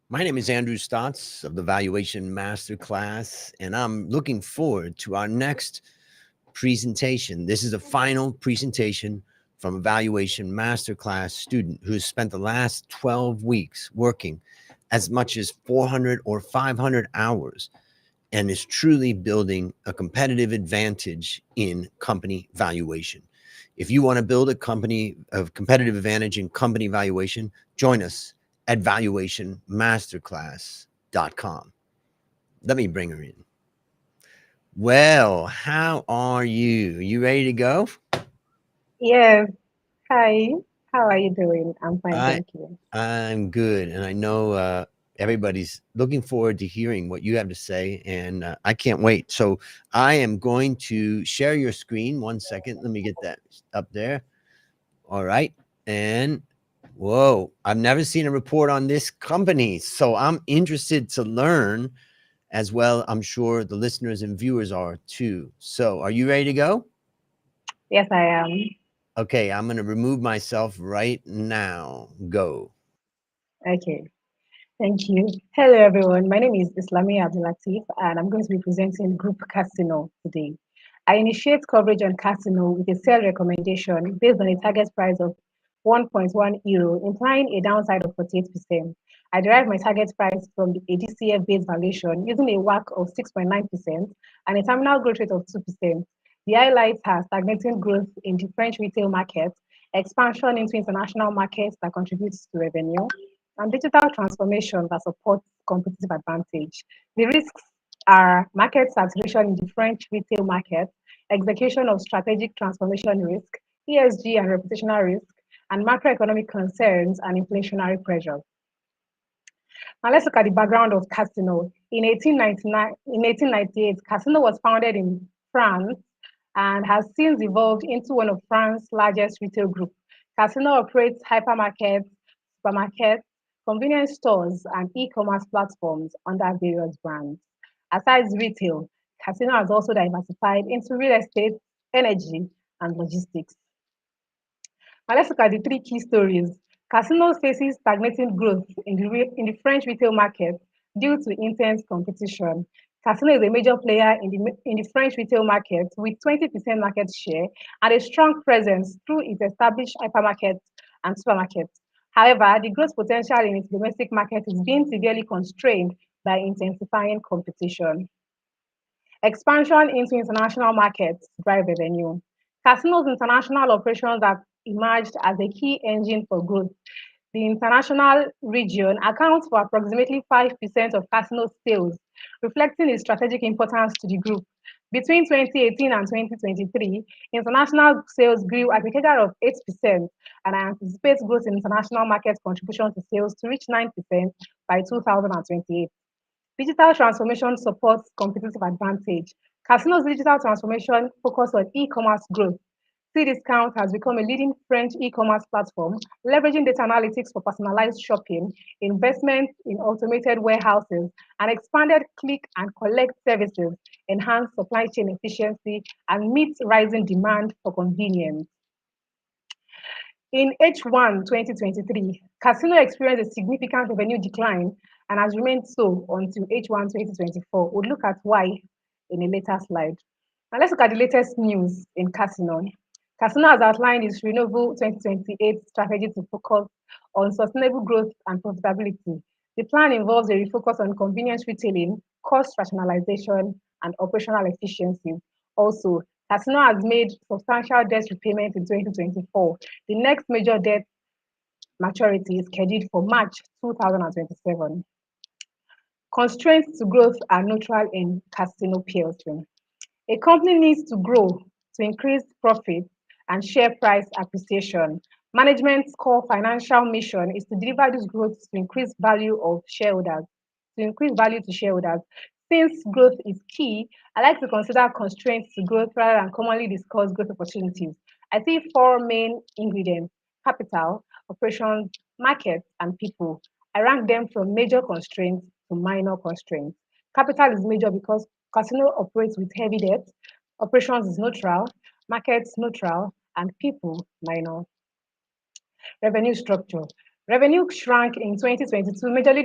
My name is Andrew Stotz of the Valuation Master Class, and I'm looking forward to our next presentation. This is a final presentation from a Valuation Master Class student who has spent the last 12 weeks working as much as 400 or 500 hours and is truly building a competitive advantage in company valuation. If you want to build a competitive advantage in company valuation, join us at valuationmasterclass.com. Let me bring her in. Well, how are you? You ready to go? Yes. Hi. How are you doing? I'm fine, I thank you. I'm good, and I know everybody's looking forward to hearing what you have to say, and I can't wait. So I am going to share your screen. One second, let me get that up there. All right, and whoa, I've never seen a report on this company, so I'm interested to learn as well. I'm sure the listeners and viewers are too. So, are you ready to go? Yes, I am. Okay, I'm going to remove myself right now. Go. Okay. Thank you. Hello, everyone. My name is Islami Abdulatif, and I'm going to be presenting Group Casino today. I initiate coverage on Casino with a sell recommendation based on a target price of 1.1 euro, implying a downside of 48%. I derive my target price from a DCF based valuation using a WACC of 6.9% and a terminal growth rate of 2%. The highlights are stagnating growth in the French retail market, expansion into international markets that contributes to revenue, and digital transformation that supports competitive advantage. The risks are market saturation in the French retail market, execution of strategic transformation risk, ESG and reputational risk, and macroeconomic concerns and inflationary pressure. Now let's look at the background of Casino. In 1898, Casino was founded in France and has since evolved into one of France's largest retail groups. Casino operates hypermarkets, supermarkets, convenience stores, and e-commerce platforms under various brands. Aside retail, Casino has also diversified into real estate, energy, and logistics. Now let's look at the three key stories. Casino faces stagnating growth in the French retail market due to intense competition. Casino is a major player in the French retail market with 20% market share and a strong presence through its established hypermarkets and supermarkets. However, the growth potential in its domestic market is being severely constrained by intensifying competition. Expansion into international markets drive revenue. Casino's international operations have emerged as a key engine for growth. The international region accounts for approximately 5% of Casino's sales, reflecting its strategic importance to the group. Between 2018 and 2023, international sales grew at a CAGR of 8%, and I anticipate growth in international market contribution to sales to reach 9% by 2028. Digital transformation supports competitive advantage. Casino's digital transformation focus on e-commerce growth. Cdiscount has become a leading French e-commerce platform, leveraging data analytics for personalized shopping, investment in automated warehouses, and expanded click and collect services, enhance supply chain efficiency, and meet rising demand for convenience. In H1 2023, Casino experienced a significant revenue decline and has remained so until H1 2024. We'll look at why in a later slide. Now let's look at the latest news in Casino. Casino has outlined its Renewable 2028 strategy to focus on sustainable growth and profitability. The plan involves a refocus on convenience retailing, cost rationalization, and operational efficiencies. Also, Casino has made substantial debt repayment in 2024. The next major debt maturity is scheduled for March 2027. Constraints to growth are neutral in Casino PLC. A company needs to grow to increase profit and share price appreciation. Management's core financial mission is to deliver this growth to increase value of shareholders, to increase value to shareholders. Since growth is key, I like to consider constraints to growth rather than commonly discuss growth opportunities. I see four main ingredients: capital, operations, markets, and people. I rank them from major constraints to minor constraints. Capital is major because Casino operates with heavy debt, operations is neutral, markets neutral, and people minor. Revenue structure. Revenue shrank in 2022 majorly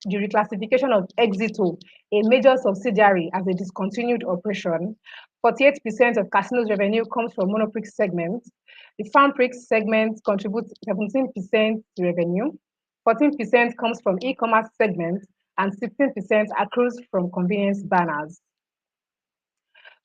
the reclassification of Exito, a major subsidiary, as a discontinued operation. 48% of Casino's revenue comes from Monoprix segment. The Farmprix segment contributes 17% to revenue. 14% comes from e-commerce segment, and 16% accrues from convenience banners.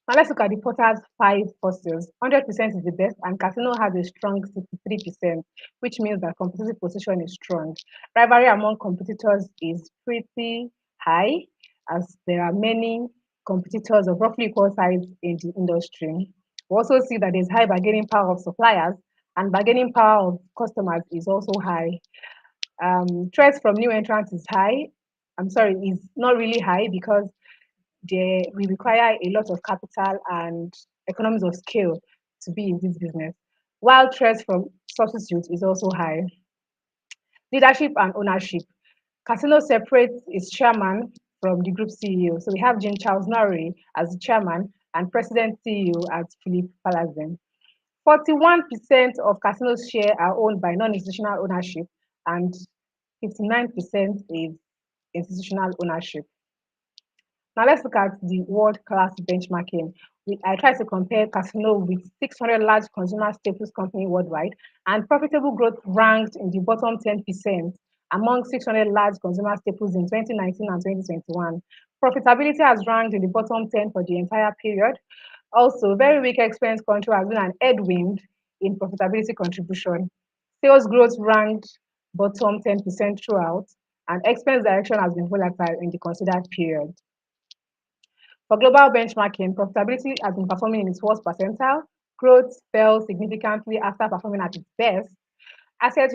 Now let's look at the Porter's five forces. 100% is the best, and Casino has a strong 63%, which means that competitive position is strong. Rivalry among competitors is pretty high, as there are many competitors of roughly equal size in the industry. We also see that there's high bargaining power of suppliers, and bargaining power of customers is also high. Threats from new entrants is high. I'm sorry, is not really high because we require a lot of capital and economies of scale to be in this business. While threats from substitutes is also high. Leadership and ownership. Casino separates its chairman from the group CEO. So we have Jean Charles Norrie as the chairman and president CEO as Philippe Palazzo. 41% of Casino's shares are owned by non-institutional ownership, and 59% is institutional ownership. Now let's look at the world-class benchmarking. I try to compare Casino with 600 large consumer staples company worldwide, and profitable growth ranked in the bottom 10% among 600 large consumer staples in 2019 and 2021. Profitability has ranked in the bottom 10 for the entire period. Also, very weak expense control has been an headwind in profitability contribution. Sales growth ranked bottom 10% throughout, and expense direction has been volatile in the considered period. For global benchmarking, profitability has been performing in its worst percentile. Growth fell significantly after performing at its best. Asset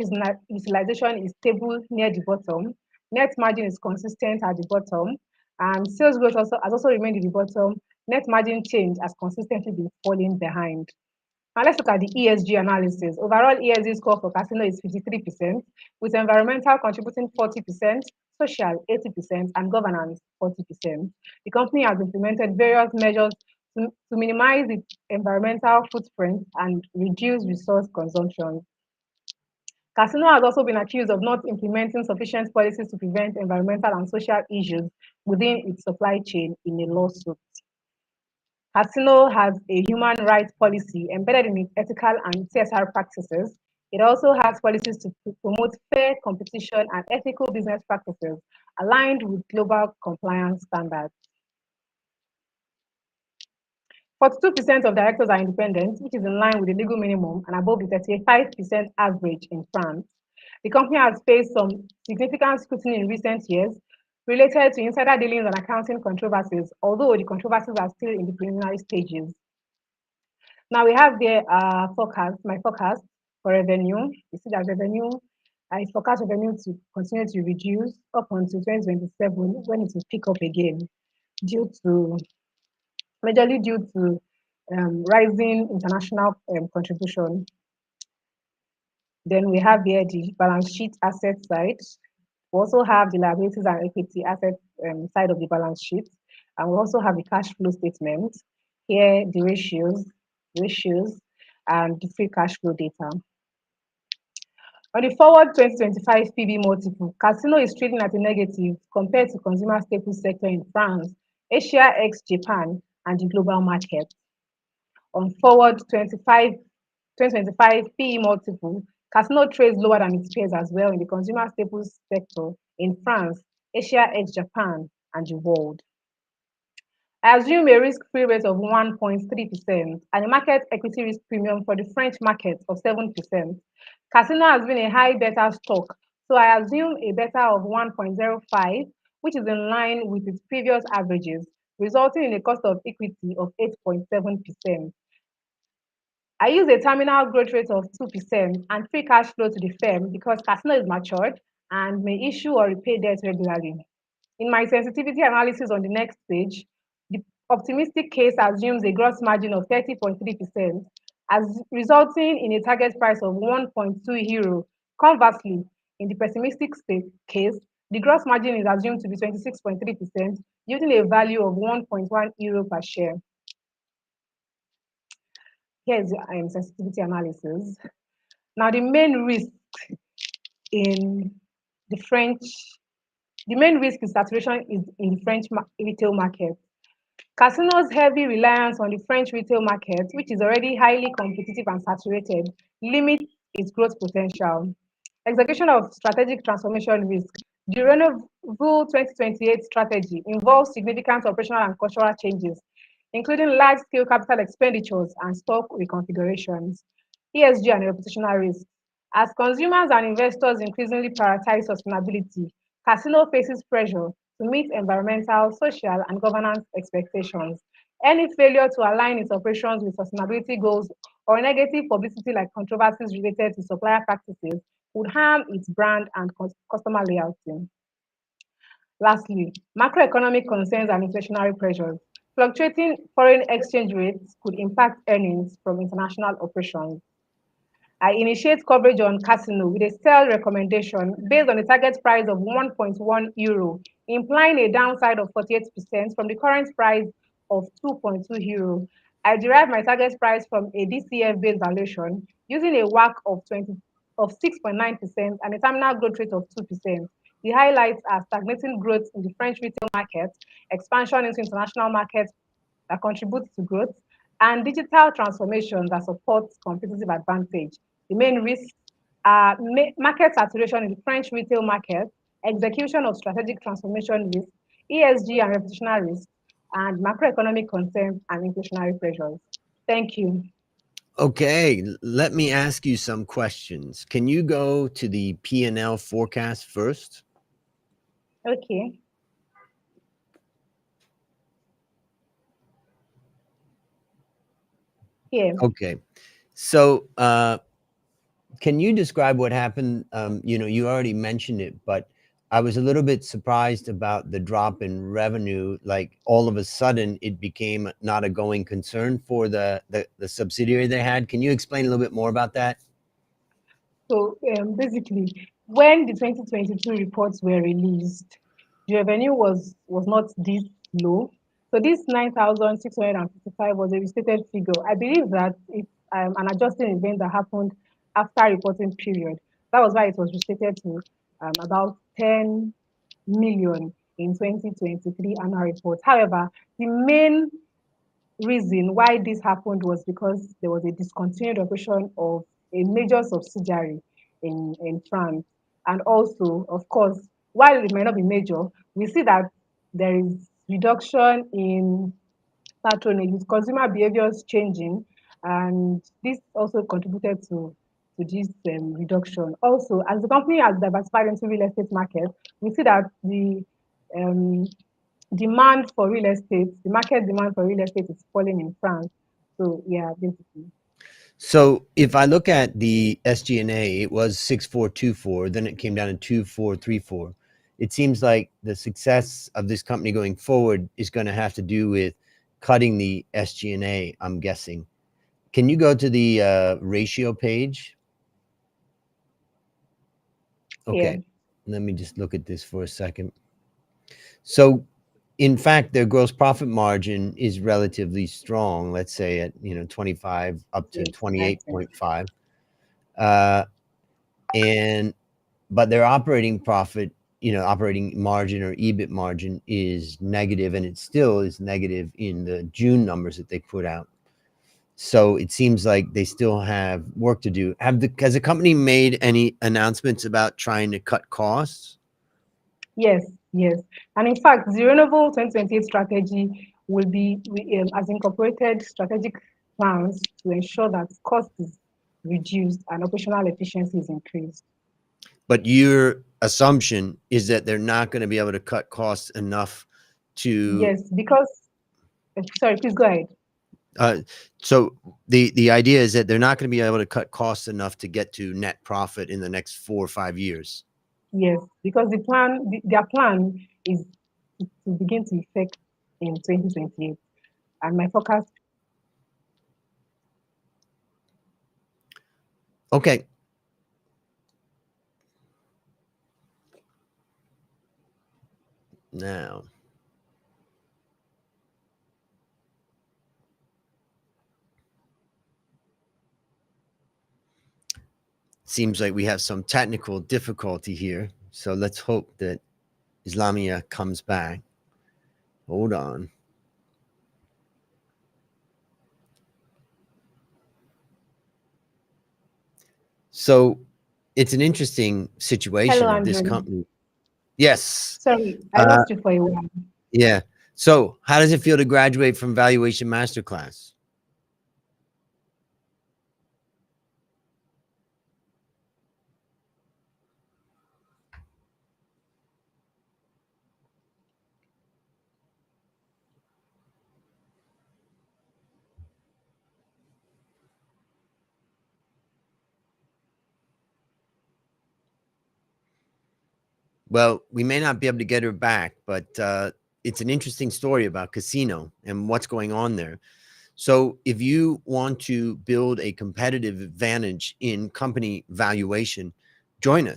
utilization is stable near the bottom. Net margin is consistent at the bottom. And sales growth has also remained at the bottom. Net margin change has consistently been falling behind. Now let's look at the ESG analysis. Overall ESG score for Casino is 53%, with environmental contributing 40%, social 80%, and governance 40%. The company has implemented various measures to minimize its environmental footprint and reduce resource consumption. Casino has also been accused of not implementing sufficient policies to prevent environmental and social issues within its supply chain in a lawsuit. Casino has a human rights policy embedded in its ethical and CSR practices. It also has policies to promote fair competition and ethical business practices aligned with global compliance standards. 42% of directors are independent, which is in line with the legal minimum and above the 35% average in France. The company has faced some significant scrutiny in recent years related to insider dealings and accounting controversies, although the controversies are still in the preliminary stages. Now we have there my forecast for revenue. You see that revenue, I forecast revenue to continue to reduce up until 2027 when it will pick up again, majorly due to rising international contribution. Then we have here the balance sheet asset side. We also have the liabilities and equity asset side of the balance sheet. And we also have the cash flow statement. Here, the ratios, and the free cash flow data. On the forward 2025 PB multiple, Casino is trading at a negative compared to consumer staples sector in France, Asia ex Japan, and the global market. On forward 2025 PE multiple, Casino trades lower than its peers as well in the consumer staples sector in France, Asia ex Japan, and the world. I assume a risk-free rate of 1.3% and a market equity risk premium for the French market of 7%. Casino has been a high beta stock, so I assume a beta of 1.05, which is in line with its previous averages, resulting in a cost of equity of 8.7%. I use a terminal growth rate of 2% and free cash flow to the firm because Casino is matured and may issue or repay debt regularly. In my sensitivity analysis on the next page, the optimistic case assumes a gross margin of 30.3%, as resulting in a target price of 1.2 euro. Conversely, in the pessimistic case, the gross margin is assumed to be 26.3%, yielding a value of 1.1 euro per share. Here's the sensitivity analysis. Now, the main risk in the French The main risk is saturation is in French retail market. Casino's heavy reliance on the French retail market, which is already highly competitive and saturated, limits its growth potential. Execution of strategic transformation risk. The Renewable 2028 strategy involves significant operational and cultural changes, including large-scale capital expenditures and stock reconfigurations. ESG and reputational risk. As consumers and investors increasingly prioritize sustainability, Casino faces pressure to meet environmental, social, and governance expectations. Any failure to align its operations with sustainability goals or negative publicity like controversies related to supplier practices would harm its brand and customer loyalty. Lastly, macroeconomic concerns and inflationary pressures. Fluctuating foreign exchange rates could impact earnings from international operations. I initiate coverage on Casino with a sell recommendation based on a target price of 1.1 euro, implying a downside of 48% from the current price of 2.2 euro. I derive my target price from a DCF based valuation using a WACC of 6.9% and a terminal growth rate of 2%. The highlights are stagnating growth in the French retail market, expansion into international markets that contributes to growth, and digital transformation that supports competitive advantage. The main risks are market saturation in the French retail market, execution of strategic transformation risk, ESG and reputational risk, and macroeconomic concerns and inflationary pressures. Thank you. Okay, let me ask you some questions. Can you go to the P&L forecast first? Okay. Here. Okay. So, can you describe what happened? You already mentioned it, but I was a little bit surprised about the drop in revenue. Like all of a sudden, it became not a going concern for the subsidiary they had. Can you explain a little bit more about that? So basically, when the 2022 reports were released, the revenue was not this low. So this 9,655 was a restated figure. I believe that it's an adjusting event that happened after reporting period. That was why it was restated to about 10 million in 2023 annual report. However, the main reason why this happened was because there was a discontinued operation of a major subsidiary in France. And also, of course, while it might not be major, we see that there is reduction in patronage with consumer behaviors changing, and this also contributed to this reduction. Also, as the company has diversified into real estate market, we see that the um, demand for real estate, the market demand for real estate is falling in France. So yeah, basically. So if I look at the SG&A, it was 6424, then it came down to 2434. It seems like the success of this company going forward is going to have to do with cutting the SG&A, I'm guessing. Can you go to the ratio page? Yeah. Okay, let me just look at this for a second. So in fact, their gross profit margin is relatively strong, let's say at 25 up to Yes, I think. 28.5. Uh, and but their operating profit, operating margin or EBIT margin is negative, and it still is negative in the June numbers that they put out. So it seems like they still have work to do. Has the company made any announcements about trying to cut costs? Yes, yes. And in fact, the Renewable 2028 strategy will be has incorporated strategic plans to ensure that cost is reduced and operational efficiency is increased. But your assumption is that they're not going to be able to cut costs enough to. Yes, because sorry, please go ahead. Uh, so the idea is that they're not going to be able to cut costs enough to get to net profit in the next 4 or 5 years. Yes, because their plan is to begin to effect in 2028. And my forecast. Okay. Now, seems like we have some technical difficulty here. So let's hope that Islamia comes back. Hold on. So it's an interesting situation Hello, of this Andrew. company. Yes. Sorry, I lost you for a while. Yeah. So how does it feel to graduate from Valuation Masterclass? Well, we may not be able to get her back, but it's an interesting story about casino and what's going on there. So if you want to build a competitive advantage in company valuation, join us.